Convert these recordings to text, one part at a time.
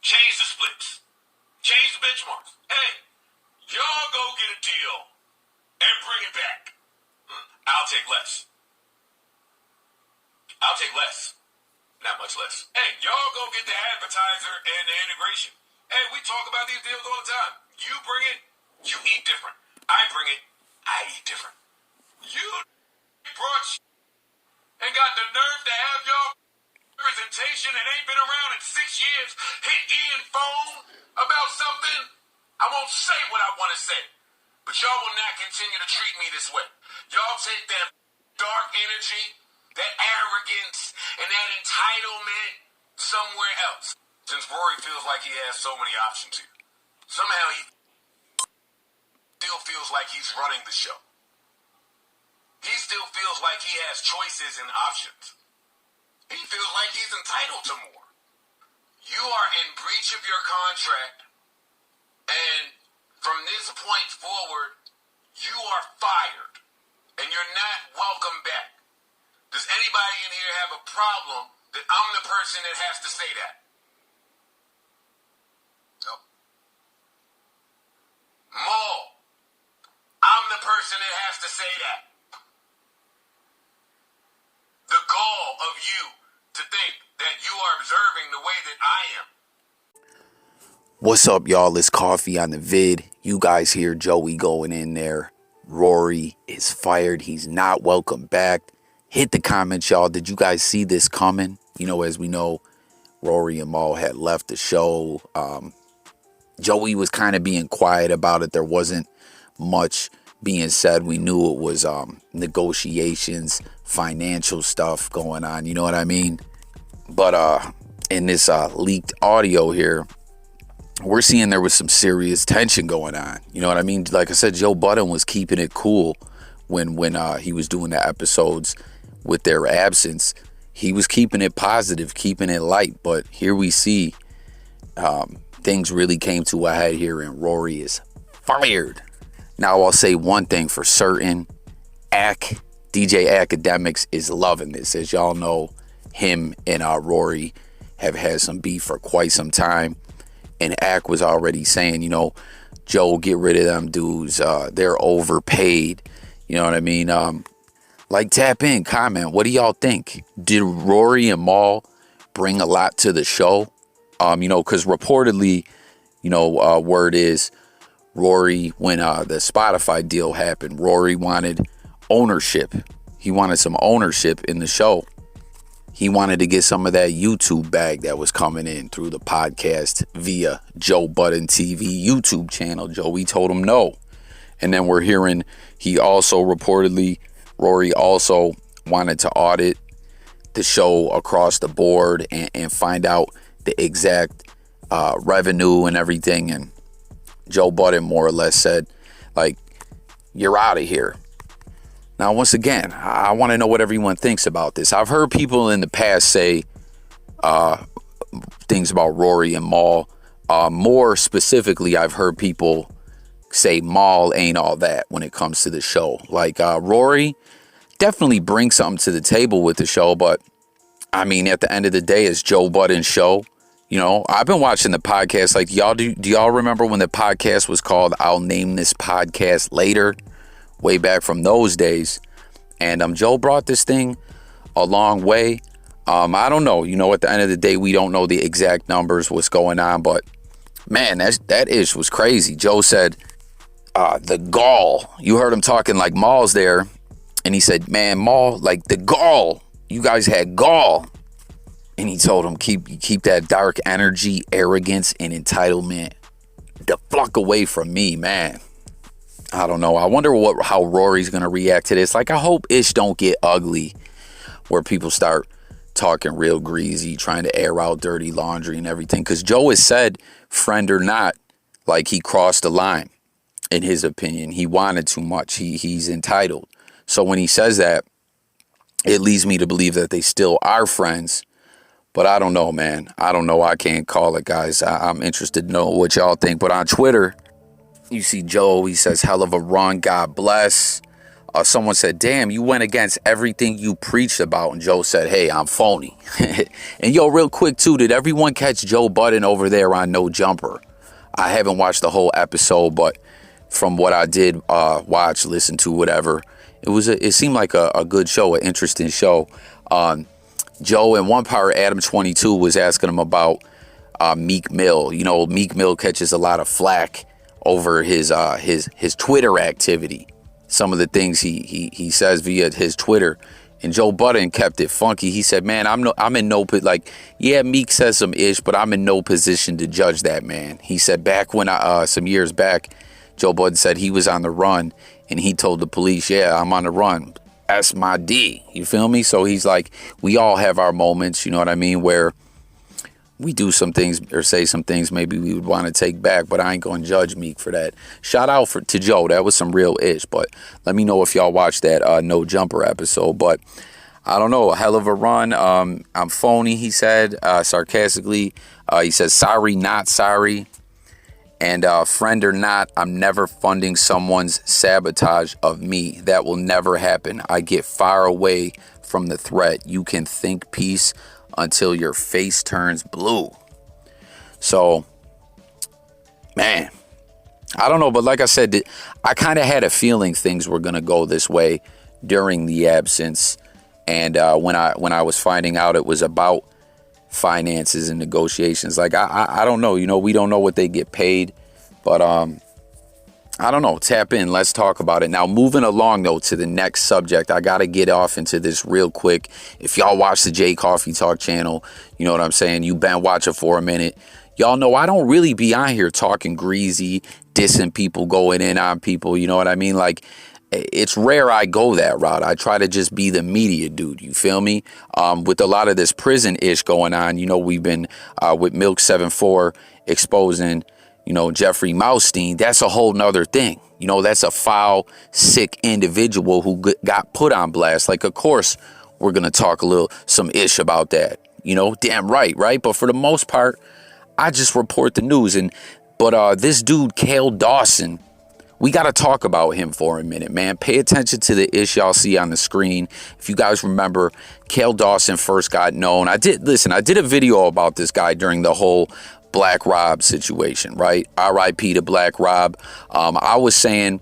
Change the splits. Change the benchmarks. Hey, y'all go get a deal and bring it back. I'll take less. I'll take less. Not much less. Hey, y'all go get the advertiser and the integration. Hey, we talk about these deals all the time. You bring it, you eat different. I bring it, I eat different. You brought and got the nerve to have y'all representation and ain't been around in 6 years, hit Ian phone about something. I won't say what I want to say, but y'all will not continue to treat me this way. Y'all take that dark energy, that arrogance, and that entitlement somewhere else. Since Rory feels like he has so many options here, somehow he still feels like he's running the show. He still feels like he has choices and options. He feels like he's entitled to more. You are in breach of your contract, and from this point forward, you are fired, and you're not welcome back. Does anybody in here have a problem that I'm the person that has to say that? No. Maul, I'm the person that has to say that. The gall of you to think that you are observing the way that I am. What's up, y'all? It's Coffee on the vid. You guys hear Joey going in there. Rory is fired. He's not welcome back. Hit the comments, y'all. Did you guys see this coming? You know, as we know, Rory and Maul had left the show. Joey was kind of being quiet about it. There wasn't much being said. We knew it was negotiations, financial stuff going on. You know what I mean? But in this leaked audio here, we're seeing there was some serious tension going on. You know what I mean? Like I said, Joe Budden was keeping it cool when he was doing the episodes with their absence. He was keeping it positive, keeping it light. But here we see things really came to a head here, and Rory is fired. Now, I'll say one thing for certain. DJ Akademiks is loving this. As y'all know, him and Rory have had some beef for quite some time. And Ak was already saying, you know, Joe, get rid of them dudes. They're overpaid. You know what I mean? Like, tap in, comment. What do y'all think? Did Rory and Maul bring a lot to the show? You know, because reportedly, you know, word is Rory, when the Spotify deal happened, Rory wanted ownership. He wanted some ownership in the show. He wanted to get some of that YouTube bag that was coming in through the podcast via Joe Budden TV YouTube channel. Joey told him no. And then we're hearing he also reportedly, Rory also wanted to audit the show across the board and find out the exact revenue and everything. And Joe Budden more or less said, like, you're out of here. Now, once again, I want to know what everyone thinks about this. I've heard people in the past say things about Rory and Maul. More specifically, I've heard people say Maul ain't all that when it comes to the show. Like, Rory definitely brings something to the table with the show, but I mean, at the end of the day, it's Joe Budden's show. You know, I've been watching the podcast. Like, do y'all remember when the podcast was called I'll Name This Podcast Later? Way back from those days. And Joe brought this thing a long way. I don't know. You know, at the end of the day, we don't know the exact numbers, what's going on. But, man, that ish was crazy. Joe said, the gall. You heard him talking like Maul's there. And he said, man, Maul, like the gall. You guys had gall. And he told him, keep that dark energy, arrogance, and entitlement the fuck away from me, man. I don't know. I wonder how Rory's going to react to this. Like, I hope ish don't get ugly where people start talking real greasy, trying to air out dirty laundry and everything. Because Joe has said, friend or not, like he crossed the line, in his opinion. He wanted too much. He's entitled. So when he says that, it leads me to believe that they still are friends. But I don't know, man. I don't know. I can't call it, guys. I'm interested to know what y'all think. But on Twitter, you see Joe, he says, hell of a run, God bless. someone said, damn, you went against everything you preached about. And Joe said, hey, I'm phony. And yo, real quick too, did everyone catch Joe Budden over there on No Jumper? I haven't watched the whole episode, but from what I did watch, listen to, whatever, it seemed like a good show, an interesting show. Joe, in one part, Adam 22 was asking him about Meek Mill. You know, Meek Mill catches a lot of flack over his Twitter activity. Some of the things he says via his Twitter, and Joe Budden kept it funky. He said, "Man, I'm in no yeah, Meek says some ish, but I'm in no position to judge that, man." He said back when some years back, Joe Budden said he was on the run, and he told the police, "Yeah, I'm on the run. That's my D." You feel me? So he's like, we all have our moments, you know what I mean, where we do some things or say some things maybe we would want to take back, but I ain't going to judge Meek for that. Shout out to Joe. That was some real ish, but let me know if y'all watched that No Jumper episode. But I don't know, a hell of a run. I'm phony, he said, sarcastically. He says, sorry, not sorry. And friend or not, I'm never funding someone's sabotage of me. That will never happen. I get far away from the threat. You can think peace until your face turns blue. So, man, I don't know, but like I said, I kind of had a feeling things were going to go this way during the absence. And when I was finding out it was about finances and negotiations, like I don't know, you know, we don't know what they get paid, but I don't know. Tap in. Let's talk about it. Now, moving along, though, to the next subject. I got to get off into this real quick. If y'all watch the J Coffee Talk channel, you know what I'm saying? You've been watching for a minute. Y'all know I don't really be on here talking greasy, dissing people, going in on people. You know what I mean? Like, it's rare I go that route. I try to just be the media dude. You feel me? With a lot of this prison-ish going on, you know, we've been with Milk 74 exposing, you know, Jeffrey Maustein. That's a whole nother thing. You know, that's a foul, sick individual who got put on blast. Like, of course, we're going to talk some ish about that. You know, damn right? But for the most part, I just report the news. But this dude, Kal Dawson, we got to talk about him for a minute, man. Pay attention to the ish y'all see on the screen. If you guys remember, Kal Dawson first got known. I did a video about this guy during the whole Black Rob situation, right? R.I.P. to Black Rob. I was saying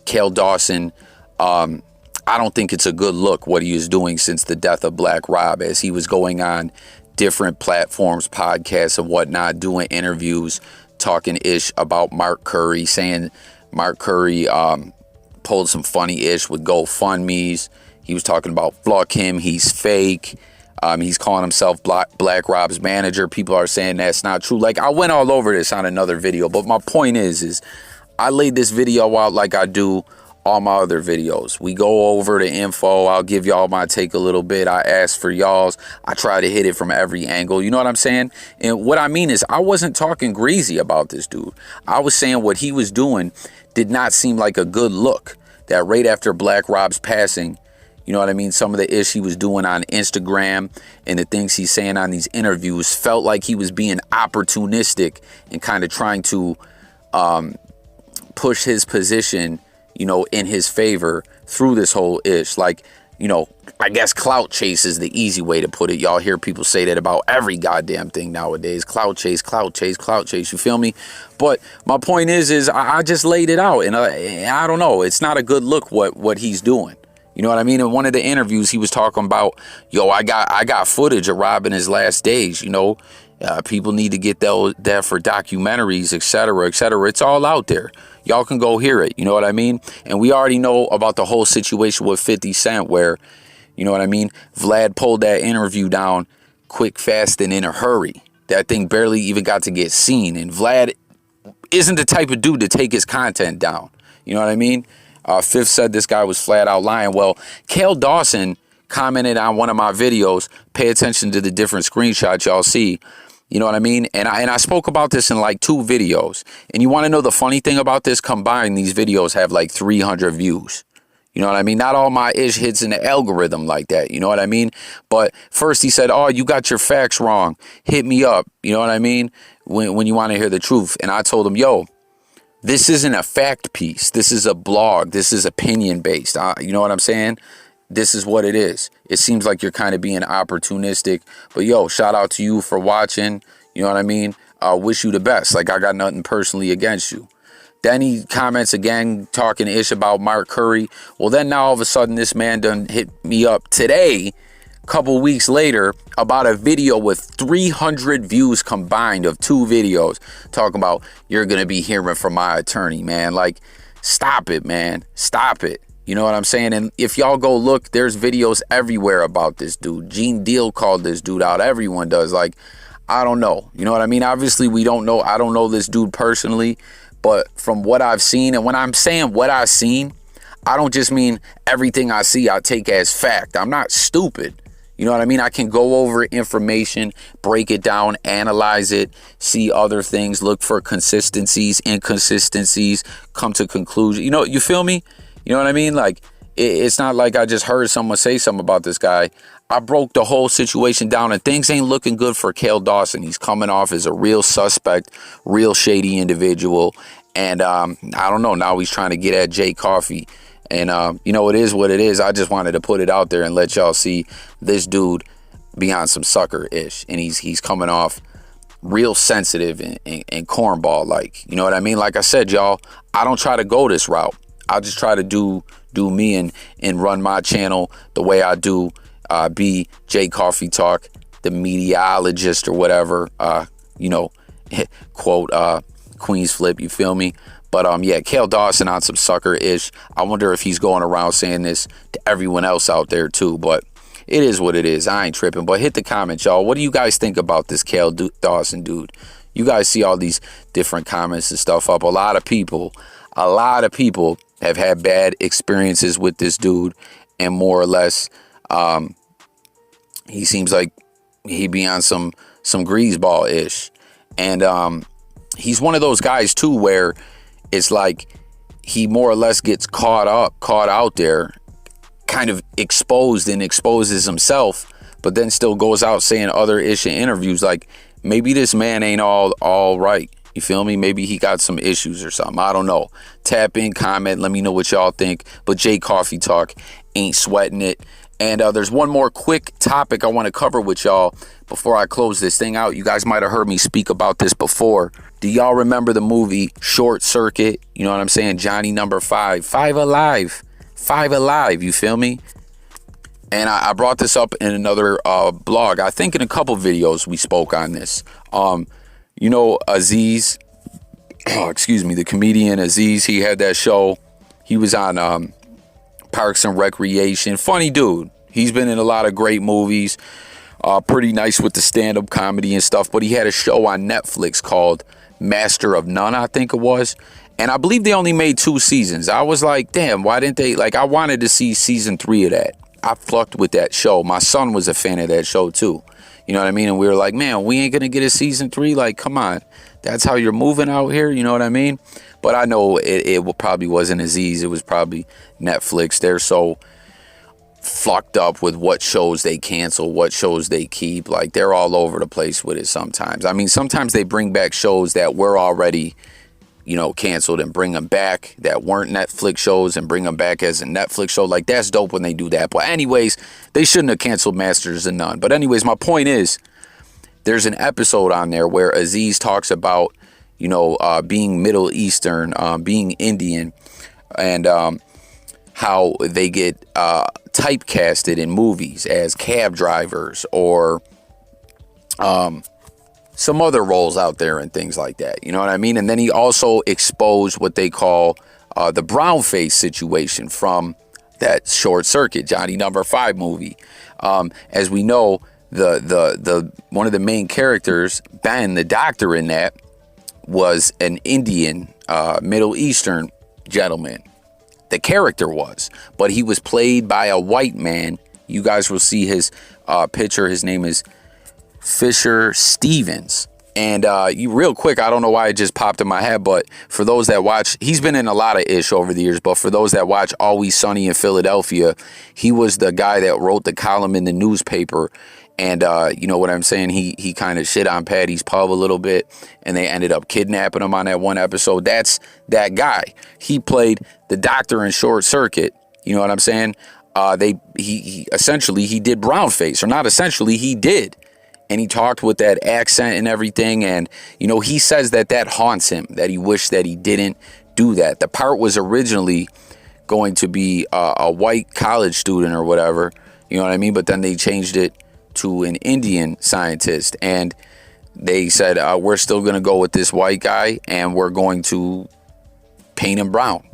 Kal Dawson, I don't think it's a good look what he is doing since the death of Black Rob, as he was going on different platforms, podcasts and whatnot, doing interviews, talking ish about Mark Curry, saying Mark Curry pulled some funny ish with GoFundMes. He was talking about fuck him, he's fake. He's calling himself Black Rob's manager. People are saying that's not true. Like, I went all over this on another video, but my point is I laid this video out like I do all my other videos. We go over the info. I'll give y'all my take a little bit. I ask for y'all's. I try to hit it from every angle. You know what I'm saying? And what I mean is I wasn't talking greasy about this dude. I was saying what he was doing did not seem like a good look. That right after Black Rob's passing, you know what I mean? Some of the ish he was doing on Instagram and the things he's saying on these interviews felt like he was being opportunistic and kind of trying to push his position, you know, in his favor through this whole ish. Like, you know, I guess clout chase is the easy way to put it. Y'all hear people say that about every goddamn thing nowadays. Clout chase, clout chase, clout chase. You feel me? But my point is I just laid it out, and I don't know. It's not a good look what he's doing. You know what I mean? In one of the interviews, he was talking about, yo, I got footage of Rob in his last days. You know, people need to get that for documentaries, et cetera, et cetera. It's all out there. Y'all can go hear it. You know what I mean? And we already know about the whole situation with 50 Cent where, you know what I mean? Vlad pulled that interview down quick, fast, and in a hurry. That thing barely even got to get seen. And Vlad isn't the type of dude to take his content down. You know what I mean? Fifth said this guy was flat out lying. Well, Kal Dawson commented on one of my videos. Pay attention to the different screenshots y'all see. You know what I mean? And I spoke about this in like 2 videos. And you want to know the funny thing about this? Combined, these videos have like 300 views. You know what I mean? Not all my ish hits in the algorithm like that. You know what I mean? But first he said, oh, you got your facts wrong. Hit me up. You know what I mean? When you want to hear the truth. And I told him, yo, This isn't a fact piece. This is a blog. This is opinion based. You know what I'm saying? This is what it is. It seems like you're kind of being opportunistic. But yo, shout out to you for watching. You know what I mean? Wish you the best. Like, I got nothing personally against you. Then he comments again, talking ish about Mark Curry. Well, then now all of a sudden this man done hit me up today, a couple weeks later, about a video with 300 views combined of 2 videos, talking about, you're going to be hearing from my attorney, man. Like, stop it, man. Stop it. You know what I'm saying? And if y'all go look, there's videos everywhere about this dude. Gene Deal called this dude out. Everyone does. Like, I don't know. You know what I mean? Obviously, we don't know. I don't know this dude personally. But from what I've seen, and when I'm saying what I've seen, I don't just mean everything I see I take as fact. I'm not stupid. You know what I mean? I can go over information, break it down, analyze it, see other things, look for consistencies, inconsistencies, come to conclusions. You know, you feel me? You know what I mean? Like, it's not like I just heard someone say something about this guy. I broke the whole situation down, and things ain't looking good for Kal Dawson. He's coming off as a real suspect, real shady individual. And I don't know. Now he's trying to get at Jay Coffey. And, you know, it is what it is. I just wanted to put it out there and let y'all see this dude be on some sucker-ish. And he's coming off real sensitive and cornball-like. You know what I mean? Like I said, y'all, I don't try to go this route. I just try to do me and run my channel the way I do. Be Jay Coffey Talk, the mediologist or whatever, you know, quote, Queens Flip, you feel me? But yeah, Kal Dawson on some sucker-ish. I wonder if he's going around saying this to everyone else out there too, but it is what it is. I ain't tripping. But hit the comments, y'all. What do you guys think about this Kal Dawson dude? You guys see all these different comments and stuff up. A lot of people have had bad experiences with this dude, and more or less, he seems like he be on some greaseball-ish. And he's one of those guys too where it's like he more or less gets caught out there, kind of exposed and exposes himself, but then still goes out saying other ish in interviews. Like, maybe this man ain't all right. You feel me? Maybe he got some issues or something. I don't know. Tap in, comment, let me know what y'all think. But Jay Coffey Talk, ain't sweating it. And there's one more quick topic I want to cover with y'all before I close this thing out. You guys might have heard me speak about this before. Do y'all remember the movie Short Circuit? You know what I'm saying? Johnny number 5. 5 alive. 5 alive. You feel me? And I brought this up in another blog. I think in a couple videos we spoke on this. You know, Aziz, excuse me, the comedian Aziz, he had that show. He was on Parks and Recreation. Funny dude. He's been in a lot of great movies. Pretty nice with the stand-up comedy and stuff. But he had a show on Netflix called Master of None, I think it was. And I believe they only made 2 seasons. I was like, damn, why didn't they? Like, I wanted to see season 3 of that. I fucked with that show. My son was a fan of that show too. You know what I mean? And we were like, man, we ain't going to get a season 3. Like, come on. That's how you're moving out here. You know what I mean? But I know it probably wasn't Aziz. It was probably Netflix. They're so fucked up with what shows they cancel, what shows they keep. Like, they're all over the place with it sometimes. I mean, sometimes they bring back shows that were already, you know, canceled and bring them back that weren't Netflix shows and bring them back as a Netflix show. Like, that's dope when they do that. But anyways, they shouldn't have canceled Masters of None. But anyways, my point is, there's an episode on there where Aziz talks about, you know, being Middle Eastern, being Indian, and how they get typecasted in movies as cab drivers or some other roles out there and things like that. You know what I mean? And then he also exposed what they call the brownface situation from that Short Circuit, Johnny number 5 movie. As we know, the one of the main characters, Ben, the doctor in that, was an Indian, Middle Eastern gentleman. The character was, but he was played by a white man. You guys will see his picture. His name is Fisher Stevens. And you real quick, I don't know why it just popped in my head, but for those that watch, he's been in a lot of ish over the years, but for those that watch Always Sunny in Philadelphia, he was the guy that wrote the column in the newspaper And you know what I'm saying? He kind of shit on Patty's Pub a little bit, and they ended up kidnapping him on that one episode. That's that guy. He played the doctor in Short Circuit. You know what I'm saying? He essentially he did brownface, or not essentially, he did. And he talked with that accent and everything. And, you know, he says that haunts him, that he wished that he didn't do that. The part was originally going to be a white college student or whatever, you know what I mean? But then they changed it to an Indian scientist. And they said, we're still going to go with this white guy, and we're going to paint him brown.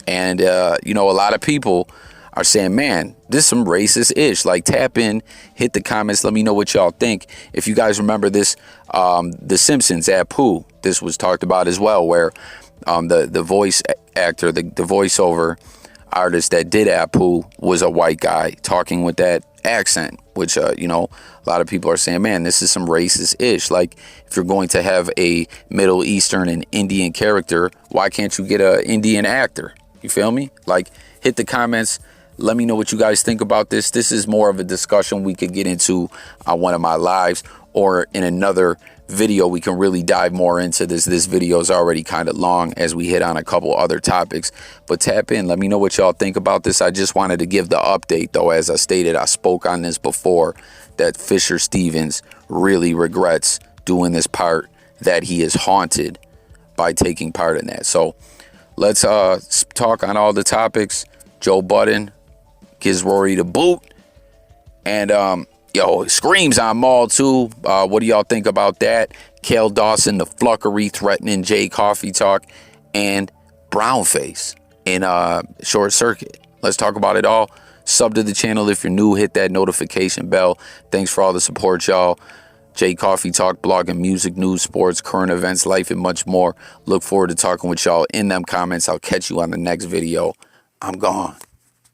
And, you know, a lot of people are saying, man, this is some racist ish. Like, tap in, hit the comments, let me know what y'all think. If you guys remember this, The Simpsons, Apu, this was talked about as well, where the voice actor, the voiceover artist that did Apu was a white guy talking with that accent, which, you know, a lot of people are saying, man, this is some racist ish. Like, if you're going to have a Middle Eastern and Indian character, why can't you get an Indian actor? You feel me? Like, hit the comments. Let me know what you guys think about this. This is more of a discussion we could get into on one of my lives, or in another video we can really dive more into this. This video is already kind of long as we hit on a couple other topics, but tap in. Let me know what y'all think about this. I just wanted to give the update, though. As I stated, I spoke on this before, that Fisher Stevens really regrets doing this part, that he is haunted by taking part in that. So let's talk on all the topics. Joe Budden gives Rory the boot, and screams on Maul too. What do y'all think about that? Kal Dawson, the fluckery, threatening Jay Coffee Talk, and Brownface in Short Circuit. Let's talk about it all. Sub to the channel if you're new. Hit that notification bell. Thanks for all the support, y'all. Jay Coffee Talk, blogging music, news, sports, current events, life, and much more. Look forward to talking with y'all in them comments. I'll catch you on the next video. I'm gone.